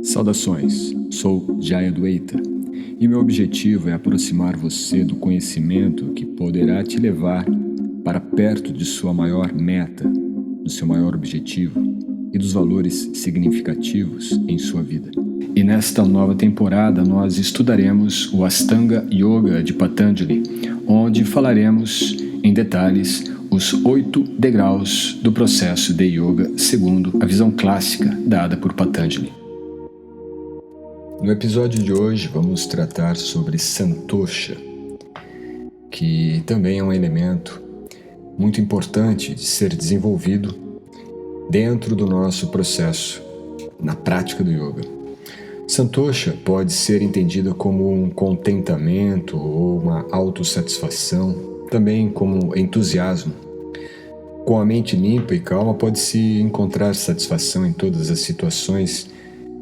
Saudações, sou Jay Adwaita e meu objetivo é aproximar você do conhecimento que poderá te levar para perto de sua maior meta, do seu maior objetivo e dos valores significativos em sua vida. E nesta nova temporada nós estudaremos o Ashtanga Yoga de Patanjali, onde falaremos em detalhes os 8 degraus do processo de yoga segundo a visão clássica dada por Patanjali. No episódio de hoje vamos tratar sobre Santosha, que também é um elemento muito importante de ser desenvolvido dentro do nosso processo na prática do yoga. Santosha pode ser entendida como um contentamento ou uma autossatisfação, também como entusiasmo. Com a mente limpa e calma pode-se encontrar satisfação em todas as situações,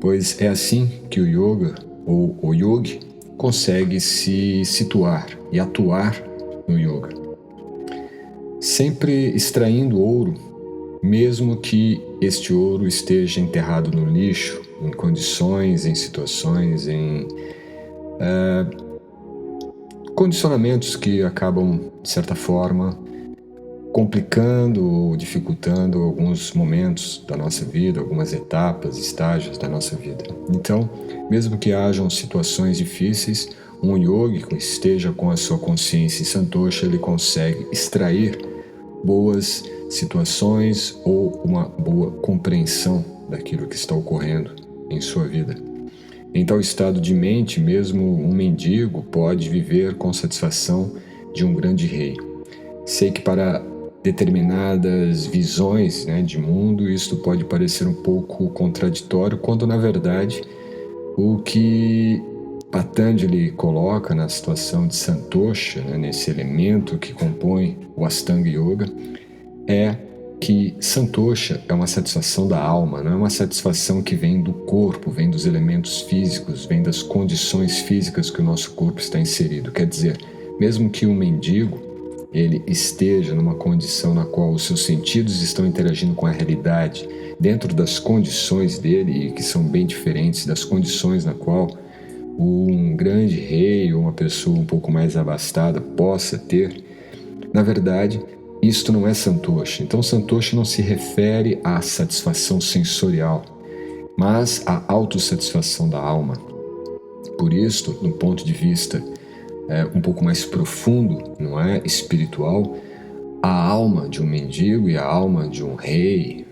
pois é assim que o yoga, ou o yogi, consegue se situar e atuar no yoga. Sempre extraindo ouro, mesmo que este ouro esteja enterrado no lixo, em condições, em situações, em condicionamentos que acabam, de certa forma, complicando ou dificultando alguns momentos da nossa vida, algumas etapas, estágios da nossa vida. Então, mesmo que hajam situações difíceis, um yogi que esteja com a sua consciência em Santosha, ele consegue extrair boas situações ou uma boa compreensão daquilo que está ocorrendo em sua vida. Em tal estado de mente, mesmo um mendigo pode viver com satisfação de um grande rei. Sei que para determinadas visões, de mundo, isto pode parecer um pouco contraditório, quando na verdade o que Patanjali coloca na situação de Santosha, nesse elemento que compõe o Ashtanga Yoga, é que Santosha é uma satisfação da alma, não é uma satisfação que vem do corpo, vem dos elementos físicos, vem das condições físicas que o nosso corpo está inserido. Quer dizer, mesmo que um mendigo ele esteja numa condição na qual os seus sentidos estão interagindo com a realidade dentro das condições dele, e que são bem diferentes das condições na qual um grande rei ou uma pessoa um pouco mais abastada possa ter, na verdade, isto não é Santosha. Então, Santosha não se refere à satisfação sensorial, mas à autossatisfação da alma. Por isso, do ponto de vista um pouco mais profundo, não é? Espiritual, a alma de um mendigo e a alma de um rei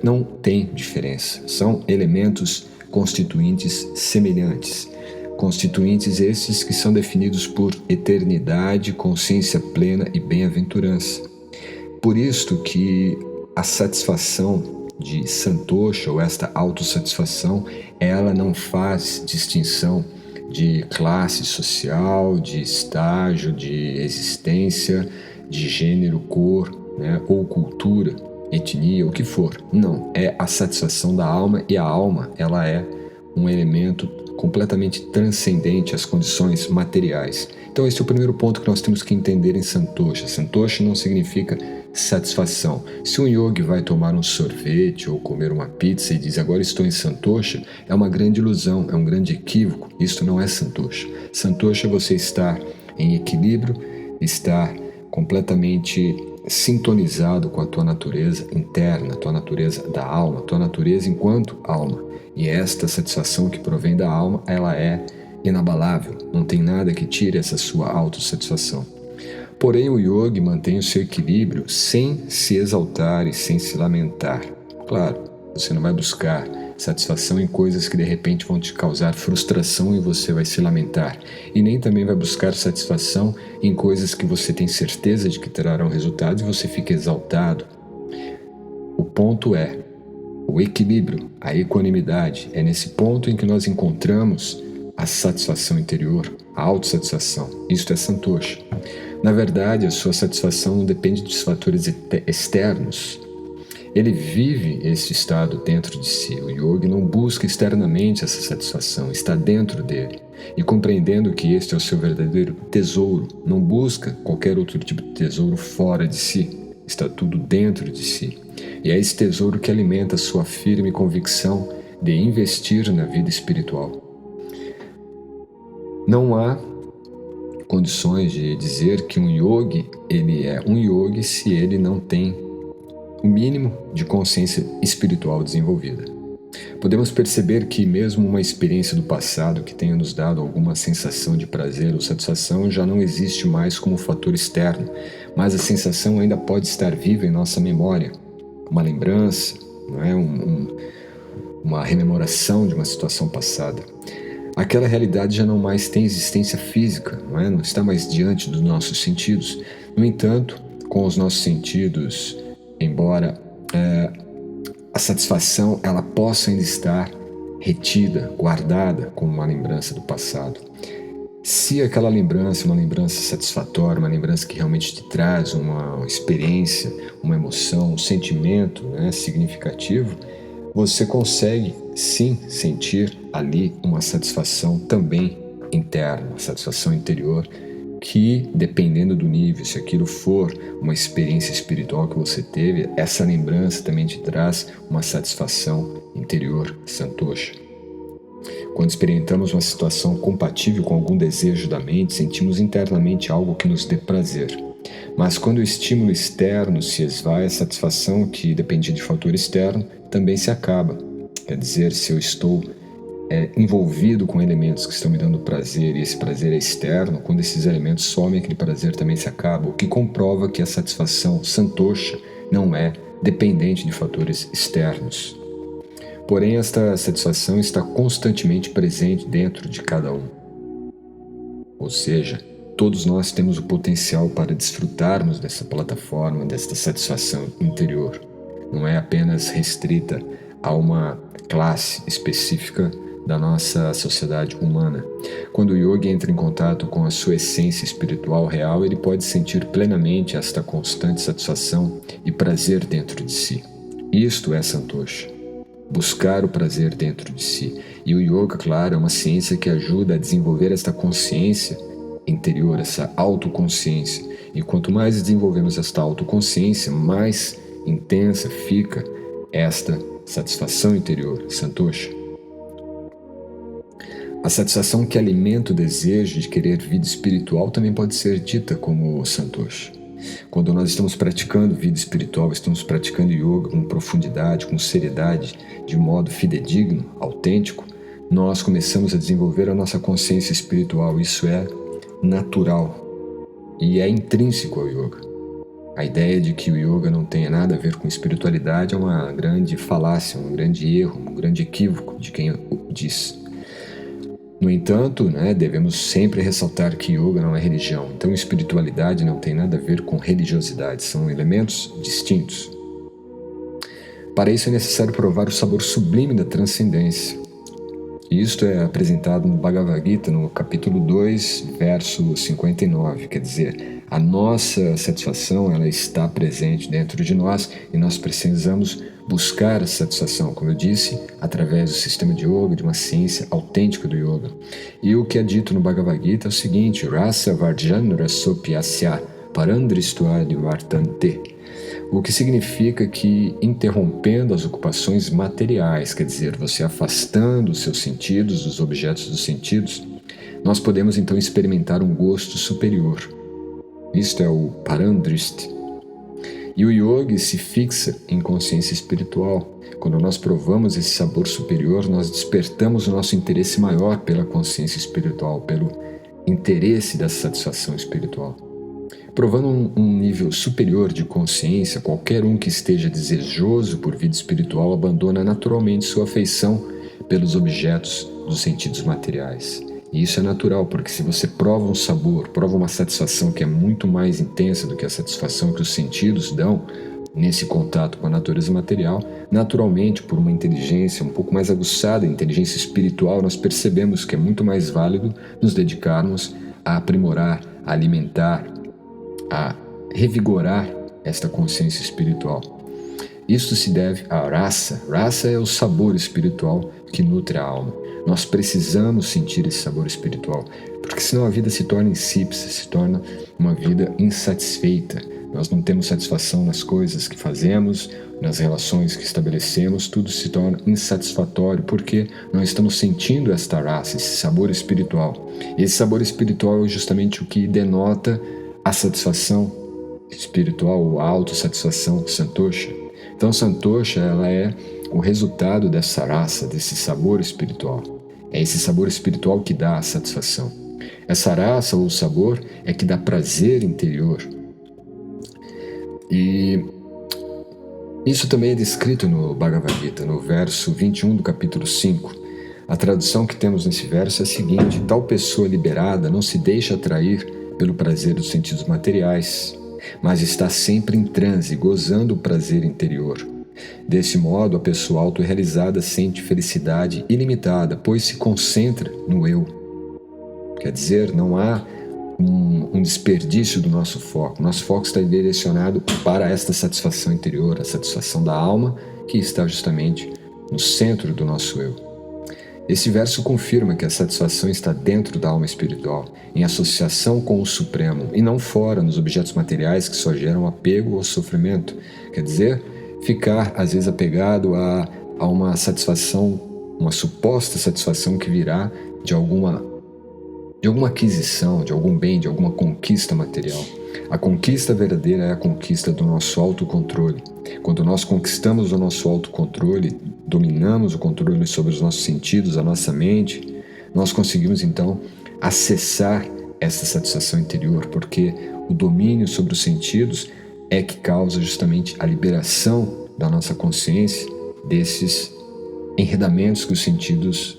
não tem diferença. São elementos constituintes semelhantes. Constituintes esses que são definidos por eternidade, consciência plena e bem-aventurança. Por isto que a satisfação de Santosha, ou esta autossatisfação, ela não faz distinção de classe social, de estágio, de existência, de gênero, cor, ou cultura, etnia, o que for. Não, é a satisfação da alma, e a alma ela é um elemento completamente transcendente às condições materiais. Então esse é o primeiro ponto que nós temos que entender em Santosha. Santosha não significa satisfação. Se um yogi vai tomar um sorvete ou comer uma pizza e diz agora estou em Santosha, é uma grande ilusão, é um grande equívoco. Isto não é Santosha. Santosha é você estar em equilíbrio, estar completamente sintonizado com a tua natureza interna, a tua natureza da alma, a tua natureza enquanto alma. E esta satisfação que provém da alma, ela é inabalável, não tem nada que tire essa sua autossatisfação. Porém, o yogi mantém o seu equilíbrio sem se exaltar e sem se lamentar. Claro, você não vai buscar satisfação em coisas que de repente vão te causar frustração e você vai se lamentar. E nem também vai buscar satisfação em coisas que você tem certeza de que trarão resultados e você fica exaltado. O ponto é o equilíbrio, a equanimidade. É nesse ponto em que nós encontramos a satisfação interior, a autossatisfação. Isto é Santosha. Na verdade, a sua satisfação não depende dos fatores externos. Ele vive esse estado dentro de si. O yogi não busca externamente essa satisfação, está dentro dele. E compreendendo que este é o seu verdadeiro tesouro, não busca qualquer outro tipo de tesouro fora de si. Está tudo dentro de si. E é esse tesouro que alimenta a sua firme convicção de investir na vida espiritual. Não há condições de dizer que um yogi, ele é um yogi se ele não tem o mínimo de consciência espiritual desenvolvida. Podemos perceber que mesmo uma experiência do passado que tenha nos dado alguma sensação de prazer ou satisfação já não existe mais como fator externo, mas a sensação ainda pode estar viva em nossa memória, uma lembrança, não é? Uma rememoração de uma situação passada. Aquela realidade já não mais tem existência física, não é? Não está mais diante dos nossos sentidos. No entanto, com os nossos sentidos, embora a satisfação ela possa ainda estar retida, guardada como uma lembrança do passado. Se aquela lembrança é uma lembrança satisfatória, uma lembrança que realmente te traz uma experiência, uma emoção, um sentimento, né, significativo, você consegue sim sentir ali uma satisfação também interna, uma satisfação interior que, dependendo do nível, se aquilo for uma experiência espiritual que você teve, essa lembrança também te traz uma satisfação interior, santosha. Quando experimentamos uma situação compatível com algum desejo da mente, sentimos internamente algo que nos dê prazer. Mas quando o estímulo externo se esvai, a satisfação que dependia de fator externo também se acaba. Quer dizer, se eu estou envolvido com elementos que estão me dando prazer e esse prazer é externo, quando esses elementos somem, aquele prazer também se acaba, o que comprova que a satisfação santosha não é dependente de fatores externos. Porém, esta satisfação está constantemente presente dentro de cada um. Ou seja, todos nós temos o potencial para desfrutarmos dessa plataforma, desta satisfação interior. Não é apenas restrita a uma classe específica da nossa sociedade humana. Quando o yogi entra em contato com a sua essência espiritual real, ele pode sentir plenamente esta constante satisfação e prazer dentro de si. Isto é santosha. Buscar o prazer dentro de si. E o yoga, claro, é uma ciência que ajuda a desenvolver esta consciência interior, essa autoconsciência. E quanto mais desenvolvemos esta autoconsciência, mais intensa fica esta satisfação interior, santosha. A satisfação que alimenta o desejo de querer vida espiritual também pode ser dita como santosha. Quando nós estamos praticando vida espiritual, estamos praticando yoga com profundidade, com seriedade, de modo fidedigno, autêntico, nós começamos a desenvolver a nossa consciência espiritual. Isso é natural e é intrínseco ao yoga. A ideia de que o yoga não tenha nada a ver com espiritualidade é uma grande falácia, um grande erro, um grande equívoco de quem o diz. No entanto, devemos sempre ressaltar que yoga não é religião, então espiritualidade não tem nada a ver com religiosidade, são elementos distintos. Para isso é necessário provar o sabor sublime da transcendência. Isto é apresentado no Bhagavad Gita, no capítulo 2, verso 59, quer dizer, a nossa satisfação ela está presente dentro de nós e nós precisamos buscar a satisfação, como eu disse, através do sistema de yoga, de uma ciência autêntica do yoga. E o que é dito no Bhagavad Gita é o seguinte: Rasa Varjan Rasopyasya Parandristva Nivartante. O que significa que, interrompendo as ocupações materiais, quer dizer, você afastando os seus sentidos dos objetos dos sentidos, nós podemos então experimentar um gosto superior. Isto é o Parandrishti. E o yogi se fixa em consciência espiritual. Quando nós provamos esse sabor superior, nós despertamos o nosso interesse maior pela consciência espiritual, pelo interesse da satisfação espiritual. Provando um nível superior de consciência, qualquer um que esteja desejoso por vida espiritual abandona naturalmente sua afeição pelos objetos dos sentidos materiais. E isso é natural, porque se você prova um sabor, prova uma satisfação que é muito mais intensa do que a satisfação que os sentidos dão nesse contato com a natureza material, naturalmente, por uma inteligência um pouco mais aguçada, inteligência espiritual, nós percebemos que é muito mais válido nos dedicarmos a aprimorar, a alimentar, a revigorar esta consciência espiritual. Isso se deve à rasa. Rasa é o sabor espiritual que nutre a alma. Nós precisamos sentir esse sabor espiritual, porque senão a vida se torna insípida, se torna uma vida insatisfeita. nós não temos satisfação nas coisas que fazemos, nas relações que estabelecemos, tudo se torna insatisfatório porque não estamos sentindo esta raça, esse sabor espiritual. E esse sabor espiritual é justamente o que denota a satisfação espiritual ou a autossatisfação santosha. Então, santosha, ela é o resultado dessa raça, desse sabor espiritual. É esse sabor espiritual que dá a satisfação. Essa raça ou sabor é que dá prazer interior. E isso também é descrito no Bhagavad Gita, no verso 21 do capítulo 5. A tradução que temos nesse verso é a seguinte: tal pessoa liberada não se deixa atrair pelo prazer dos sentidos materiais, mas está sempre em transe, gozando o prazer interior. Desse modo, a pessoa autorrealizada sente felicidade ilimitada, pois se concentra no eu. Quer dizer, não há um desperdício do nosso foco. Nosso foco está direcionado para esta satisfação interior, a satisfação da alma, que está justamente no centro do nosso eu. Esse verso confirma que a satisfação está dentro da alma espiritual, em associação com o Supremo, e não fora, nos objetos materiais que só geram apego ou sofrimento. Quer dizer, ficar às vezes apegado a uma satisfação, uma suposta satisfação que virá de alguma aquisição, de algum bem, de alguma conquista material. A conquista verdadeira é a conquista do nosso autocontrole. Quando nós conquistamos o nosso autocontrole, dominamos o controle sobre os nossos sentidos, a nossa mente, nós conseguimos então acessar essa satisfação interior, porque o domínio sobre os sentidos é que causa justamente a liberação da nossa consciência desses enredamentos que os sentidos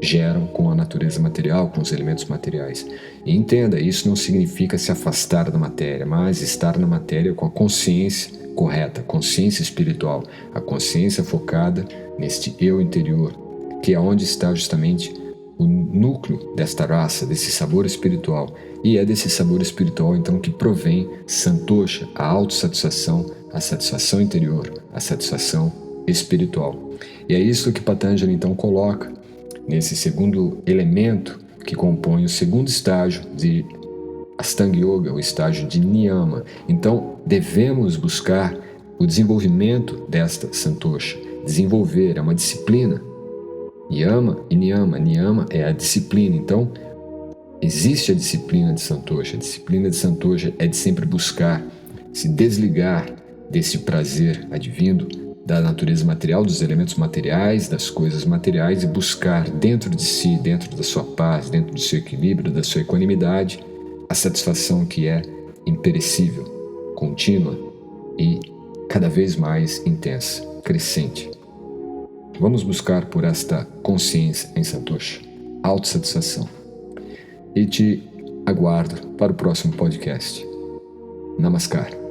geram com a natureza material, com os elementos materiais. E entenda, isso não significa se afastar da matéria, mas estar na matéria com a consciência correta, consciência espiritual, a consciência focada neste eu interior, que é onde está justamente o núcleo desta raça, desse sabor espiritual. E é desse sabor espiritual então que provém santosha, a autossatisfação, a satisfação interior, a satisfação espiritual. E é isso que Patanjali então coloca nesse segundo elemento que compõe o segundo estágio de Ashtanga Yoga, o estágio de Niyama. Então, devemos buscar o desenvolvimento desta santosha. Desenvolver é uma disciplina. Yama e Niyama. Niyama é a disciplina. Então, existe a disciplina de santosha. A disciplina de santosha é de sempre buscar se desligar desse prazer advindo da natureza material, dos elementos materiais, das coisas materiais, e buscar dentro de si, dentro da sua paz, dentro do seu equilíbrio, da sua equanimidade, a satisfação que é imperecível, contínua e cada vez mais intensa, crescente. Vamos buscar por esta consciência em santosha, autossatisfação. E te aguardo para o próximo podcast. Namaskar.